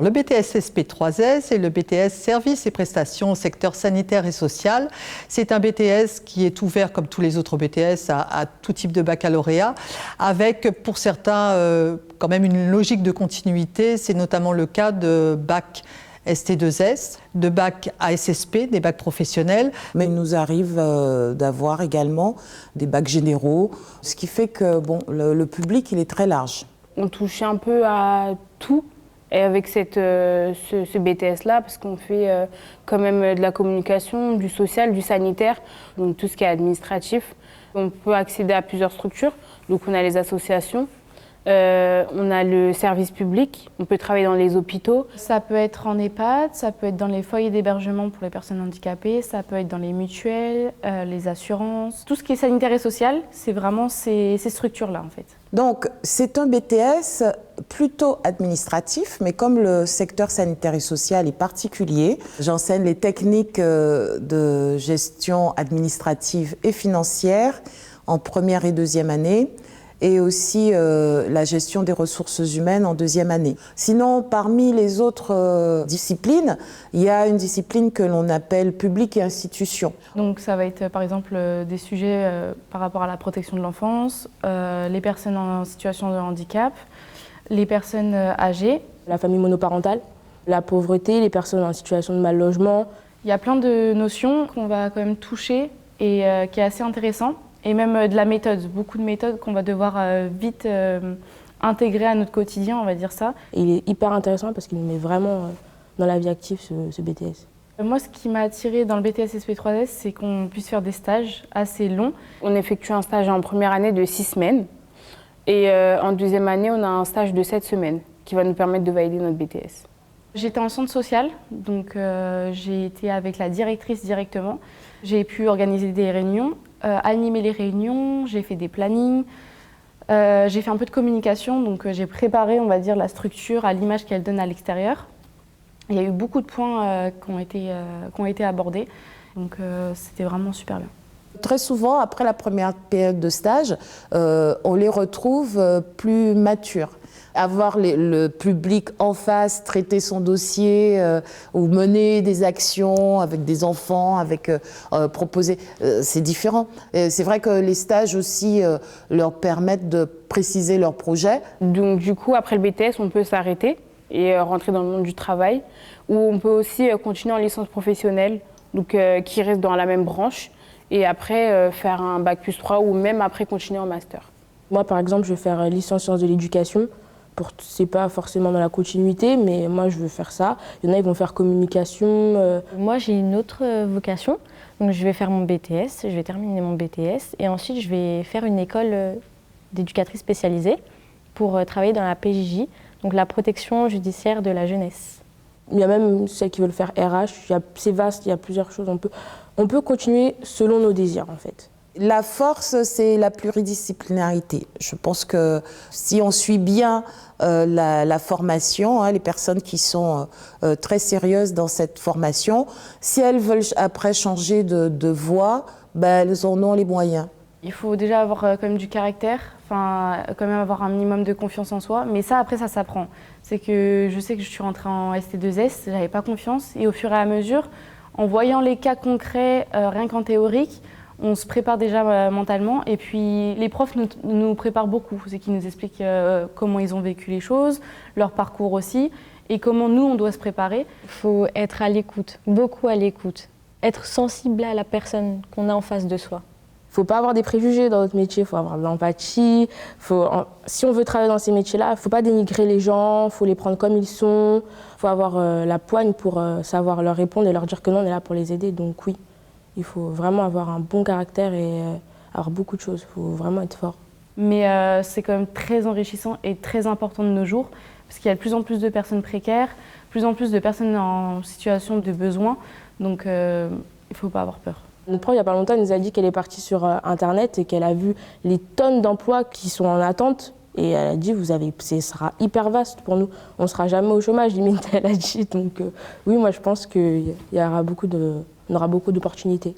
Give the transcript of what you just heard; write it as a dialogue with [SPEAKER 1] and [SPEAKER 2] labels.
[SPEAKER 1] Le BTS SP3S et le BTS Services et prestations au secteur sanitaire et social. C'est un BTS qui est ouvert, comme tous les autres BTS, à tout type de baccalauréat, avec pour certains quand même une logique de continuité. C'est notamment le cas de bac ST2S, de bac ASSP, des bacs professionnels.
[SPEAKER 2] Mais il nous arrive d'avoir également des bacs généraux, ce qui fait que bon, le public il est très large.
[SPEAKER 3] On touche un peu à tout. Et avec ce BTS-là, parce qu'on fait quand même de la communication, du social, du sanitaire, donc tout ce qui est administratif. On peut accéder à plusieurs structures, donc on a les associations, on a le service public, on peut travailler dans les hôpitaux.
[SPEAKER 4] Ça peut être en EHPAD, ça peut être dans les foyers d'hébergement pour les personnes handicapées, ça peut être dans les mutuelles, les assurances. Tout ce qui est sanitaire et social, c'est vraiment ces structures-là en fait.
[SPEAKER 2] Donc c'est un BTS plutôt administratif, mais comme le secteur sanitaire et social est particulier, j'enseigne les techniques de gestion administrative et financière en première et deuxième année, et aussi la gestion des ressources humaines en deuxième année. Sinon, parmi les autres disciplines, il y a une discipline que l'on appelle public et institutions.
[SPEAKER 4] Donc ça va être par exemple des sujets par rapport à la protection de l'enfance, les personnes en situation de handicap, les personnes âgées.
[SPEAKER 5] La famille monoparentale, la pauvreté, les personnes en situation de mal logement.
[SPEAKER 4] Il y a plein de notions qu'on va quand même toucher et qui est assez intéressant. Et même de la méthode, beaucoup de méthodes qu'on va devoir vite intégrer à notre quotidien, on va dire ça.
[SPEAKER 5] Et il est hyper intéressant parce qu'il nous met vraiment dans la vie active, ce BTS.
[SPEAKER 4] Moi, ce qui m'a attirée dans le BTS SP3S, c'est qu'on puisse faire des stages assez longs.
[SPEAKER 3] On effectue un stage en première année de 6 semaines et en deuxième année, on a un stage de 7 semaines qui va nous permettre de valider notre BTS.
[SPEAKER 4] J'étais en centre social, donc j'ai été avec la directrice directement. J'ai pu organiser des réunions, animer les réunions, j'ai fait des plannings, j'ai fait un peu de communication, donc j'ai préparé, on va dire, la structure à l'image qu'elle donne à l'extérieur. Il y a eu beaucoup de points qui ont été abordés, donc c'était vraiment super bien.
[SPEAKER 2] Très souvent, après la première période de stage, on les retrouve plus matures. Avoir le public en face, traiter son dossier ou mener des actions avec des enfants, avec proposer, c'est différent. C'est vrai que les stages aussi leur permettent de préciser leurs projets.
[SPEAKER 3] Donc du coup, après le BTS, on peut s'arrêter et rentrer dans le monde du travail, ou on peut aussi continuer en licence professionnelle, donc qui reste dans la même branche, et après faire un bac+3 ou même après continuer en master.
[SPEAKER 5] Moi, par exemple, je vais faire licence sciences de l'éducation. C'est pas forcément dans la continuité, mais moi je veux faire ça. Il y en a, ils vont faire communication.
[SPEAKER 6] Moi, j'ai une autre vocation. Donc, je vais faire mon BTS, je vais terminer mon BTS et ensuite je vais faire une école d'éducatrice spécialisée pour travailler dans la PJJ, donc la protection judiciaire de la jeunesse.
[SPEAKER 5] Il y a même celles qui veulent faire RH. C'est vaste, il y a plusieurs choses. On peut continuer selon nos désirs en fait.
[SPEAKER 2] La force, c'est la pluridisciplinarité. Je pense que si on suit bien la formation, les personnes qui sont très sérieuses dans cette formation, si elles veulent après changer de voie, elles en ont les moyens.
[SPEAKER 4] Il faut déjà avoir quand même du caractère, quand même avoir un minimum de confiance en soi, mais ça après ça s'apprend. C'est que je sais que je suis rentrée en ST2S, j'avais pas confiance et au fur et à mesure, en voyant les cas concrets, rien qu'en théorique, on se prépare déjà mentalement et puis les profs nous préparent beaucoup. C'est qu'ils nous expliquent comment ils ont vécu les choses, leur parcours aussi et comment nous on doit se préparer.
[SPEAKER 6] Il faut être à l'écoute, beaucoup à l'écoute, être sensible à la personne qu'on a en face de soi.
[SPEAKER 5] Il ne faut pas avoir des préjugés dans notre métier, il faut avoir de l'empathie. Si on veut travailler dans ces métiers-là, il ne faut pas dénigrer les gens, il faut les prendre comme ils sont. Il faut avoir la poigne pour savoir leur répondre et leur dire que non, on est là pour les aider. Donc oui. Il faut vraiment avoir un bon caractère et avoir beaucoup de choses. Il faut vraiment être fort.
[SPEAKER 4] Mais c'est quand même très enrichissant et très important de nos jours parce qu'il y a de plus en plus de personnes précaires, de plus en plus de personnes en situation de besoin. Donc il ne faut pas avoir peur.
[SPEAKER 5] Notre prof, il n'y a pas longtemps, elle nous a dit qu'elle est partie sur Internet et qu'elle a vu les tonnes d'emplois qui sont en attente. Et elle a dit, ce sera hyper vaste pour nous. On ne sera jamais au chômage, limite, elle a dit. Donc oui, moi je pense qu'il y aura on aura beaucoup d'opportunités.